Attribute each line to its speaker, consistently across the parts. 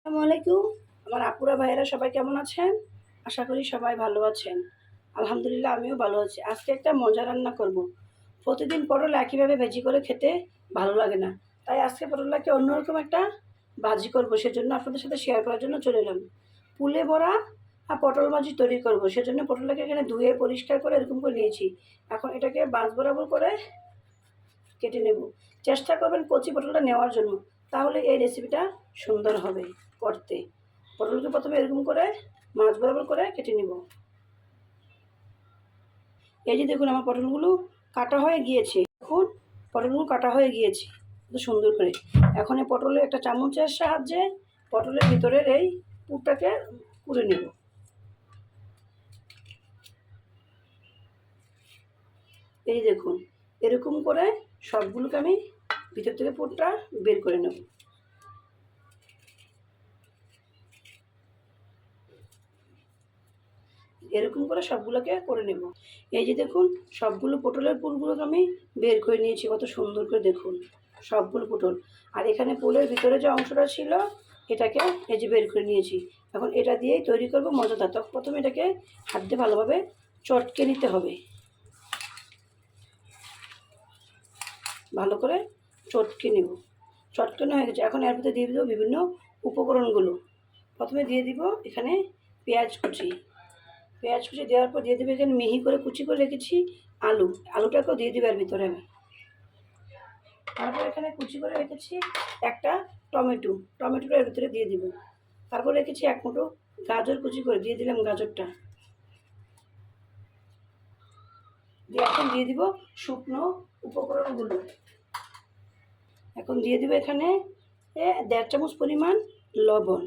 Speaker 1: আসসালামু আলাইকুম। আমার আপুরা ভাইয়েরা সবাই কেমন আছেন? আশা করি সবাই ভালো আছেন। আলহামদুলিল্লাহ আমিও ভালো আছি। আজকে একটা মজা রান্না করব। প্রতিদিন পটল একইভাবে ভাজি করে খেতে ভালো লাগে না। তাই আজকে পটলটাকে অন্যরকম একটা ভাজি করব। সেজন্য আপনাদের সাথে শেয়ার করার জন্য চলে এলাম। পুলে বড়া আর পটল ভাজি তৈরি করব। সেজন্য পটলটাকে এখানে ধুয়ে পরিষ্কার করে এরকম করে নিয়েছি। এখন এটাকে বাঁশ বরাবর করে কেটে নেব। চেষ্টা করবেন কচি পটলটা নেওয়ার জন্য, তাহলে এই রেসিপিটা সুন্দর হবে করতে। পটলকে প্রথমে এরকম করে মাছ বরাবর করে কেটে নেব। এই যে দেখুন আমার পটলগুলো কাটা হয়ে গিয়েছে। এখন পটলগুলো কাটা হয়ে গিয়েছে খুব সুন্দর করে। এখন এই পটলের একটা চামচের সাহায্যে পটলের ভিতরের এই পুরটাকে কুড়ে নেব। এই দেখুন এরকম করে সবগুলোকে আমি ভিতর থেকে পুরটা বের করে নেব। এরকম করে সবগুলোকে করে নেব। এই যে দেখুন সবগুলো পটলের পুরগুলোকে আমি বের করে নিয়েছি কত সুন্দর করে দেখুন সবগুলো পটল। আর এখানে পোলের ভিতরে যে অংশটা ছিল এটাকে এই যে বের করে নিয়েছি। এখন এটা দিয়েই তৈরি করব মজাদার। তখন প্রথমে এটাকে হাত দিয়ে ভালোভাবে চটকে নিতে হবে, ভালো করে চটকে নেব। চটকানো হয়ে গেছে। এখন এর ভিতরে দিয়ে দেবো বিভিন্ন উপকরণগুলো। প্রথমে দিয়ে দিব এখানে পেঁয়াজ কুচি। পেঁয়াজ কুচি দেওয়ার পর দিয়ে দেবে এখানে মিহি করে কুচি করে রেখেছি আলুটাকেও দিয়ে দেবে এর ভিতরে আমি। তারপর এখানে কুচি করে রেখেছি একটা টমেটোটা এর ভিতরে দিয়ে দিব। তারপর রেখেছি এক মুঠো গাজর কুচি করে দিয়ে দিলাম গাজরটা দিয়ে। এখন দিয়ে দিব শুকনো উপকরণগুলো। এখন দিয়ে দিব এখানে 1.5 চামচ পরিমাণ লবণ।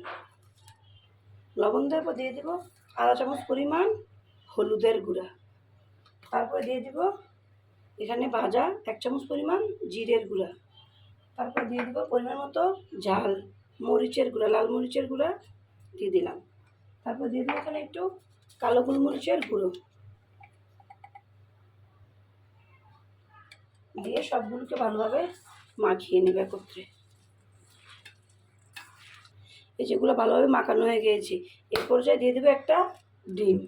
Speaker 1: লবণ দেওয়ার পর দিয়ে দিব আধা চামচ পরিমাণ হলুদের গুঁড়া। তারপরে দিয়ে দিব এখানে ভাজা 1 চামচ পরিমাণ জিরের গুঁড়া। তারপর দিয়ে দিব পরিমাণ মতো ঝাল মরিচের গুঁড়া, লাল মরিচের গুঁড়া দিয়ে দিলাম। তারপর দিয়ে দিব এখানে একটু কালো গোলমরিচের গুঁড়ো দিয়ে সবগুলোকে ভালোভাবে মাখিয়ে নেবে একত্রে। এই যেগুলো ভালোভাবে মাখানো হয়ে গিয়েছে, এর পর্যায়ে দিয়ে দেবে একটা ডিম।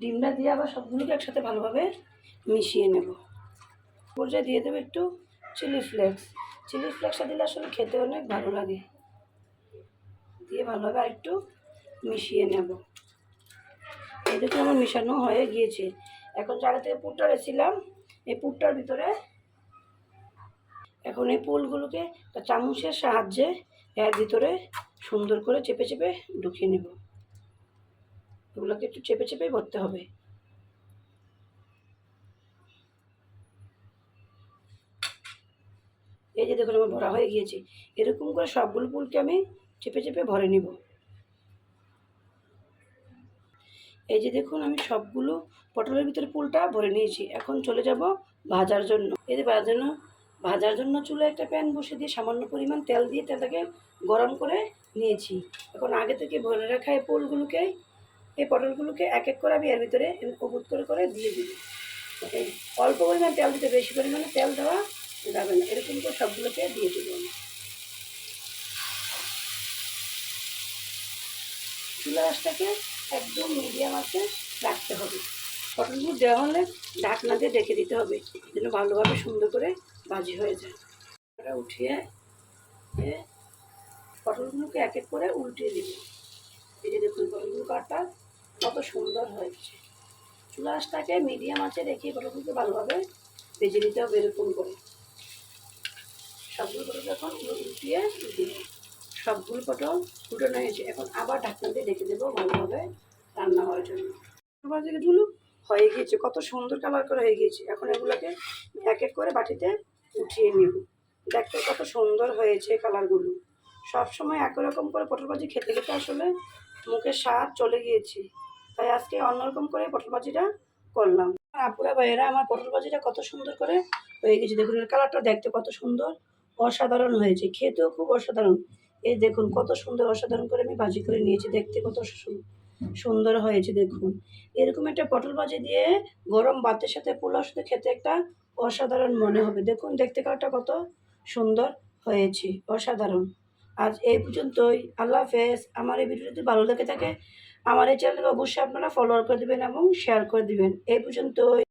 Speaker 1: ডিমটা দিয়ে আবার সবগুলোকে একসাথে ভালোভাবে মিশিয়ে নেব। পর্যায়ে দিয়ে দেবে একটু চিলি ফ্লেক্সটা দিলে আসলে খেতে অনেক ভালো লাগে। দিয়ে ভালোভাবে আরেকটু মিশিয়ে নেব। এই দেখুন আমার মিশানো হয়ে গিয়েছে। এখন জায়গা থেকে পুরটা রেছিলাম এই পুরটার ভিতরে এখন এই পুলগুলোকে একটা চামচের সাহায্যে এর ভিতরে সুন্দর করে চেপে চেপে ঢুকিয়ে নেব। এগুলোকে একটু চেপে চেপে ভরতে হবে। এই যে দেখুন আমার ভরা হয়ে গিয়েছে। এরকম করে সবগুলো পুলকে আমি চেপে চেপে ভরে নেব। এই যে দেখুন আমি সবগুলো পটলের ভিতরে পুলটা ভরে নিয়েছি। এখন চলে যাব ভাজার জন্য। এই যে ভাজার জন্য চুলায় একটা প্যান বসে দিয়ে সামান্য পরিমাণ তেল দিয়ে তেলটাকে গরম করে নিয়েছি। এখন আগে থেকে ভরে রাখা এই পটলগুলোকে এক এক করে আমি এর ভিতরে উপর করে দিয়ে দিই। এই অল্প পরিমাণ তেল দিতে, বেশি পরিমাণে তেল দেওয়া যাবে না। এরকম করে সবগুলোকে দিয়ে দেবো আমি। চুলা আঁচটাকে একদম মিডিয়াম আঁচে রাখতে হবে। পটলগুলো দেওয়া হলে ঢাকনা দিয়ে ঢেকে দিতে হবে যেন ভালোভাবে সুন্দর করে ভাজি হয়ে যায়। এটা উঠিয়ে পটলগুলোকে এক এক করে উল্টিয়ে দিব। এই যে দেখুন পটলগুলো কাটা কত সুন্দর হয়েছে। চুলা আঁচটাকে মিডিয়াম আঁচে রেখে পটলগুলোকে ভালোভাবে ভেজে নিতে হবে এরকম করে। সবগুলো পটল এখন উল্টিয়ে দিব। সবগুলো পটল উঠানো হয়েছে। এখন আবার ঢাকনা দিয়ে ঢেকে দেবো ভালোভাবে রান্না হওয়ার জন্য। ভাজিগুলো হয়ে গিয়েছে, কত সুন্দর কালার করে হয়ে গিয়েছে। এখন এগুলোকে এক এক করে বাটিতে উঠিয়ে নেব। দেখতে কত সুন্দর হয়েছে কালারগুলো। সবসময় একই রকম করে পটল ভাজি খেতে খেতে আসলে মুখের স্বাদ চলে গিয়েছে। তাই আজকে অন্যরকম করে পটল ভাজিটা করলাম। আপুরা ভাইয়েরা আমার পটল ভাজিটা কত সুন্দর করে হয়ে গেছে। দেখুন এর কালারটা দেখতে কত সুন্দর, অসাধারণ হয়েছে, খেতেও খুব অসাধারণ। এই দেখুন কত সুন্দর অসাধারণ করে আমি ভাজি করে নিয়েছি, দেখতে কত সুন্দর হয়েছে। দেখুন এরকম একটা পটল ভাজি দিয়ে গরম ভাতের সাথে পোলাওর সাথে খেতে একটা অসাধারণ মনে হবে। দেখুন দেখতে কালারটা কত সুন্দর হয়েছে, অসাধারণ। আজ এই পর্যন্তই, আল্লাহ হাফেজ। আমার এই ভিডিও যদি ভালো লেগে থাকে আমার এই চ্যানেলকে অবশ্যই আপনারা ফলো করে দেবেন এবং শেয়ার করে দিবেন। এই পর্যন্তই।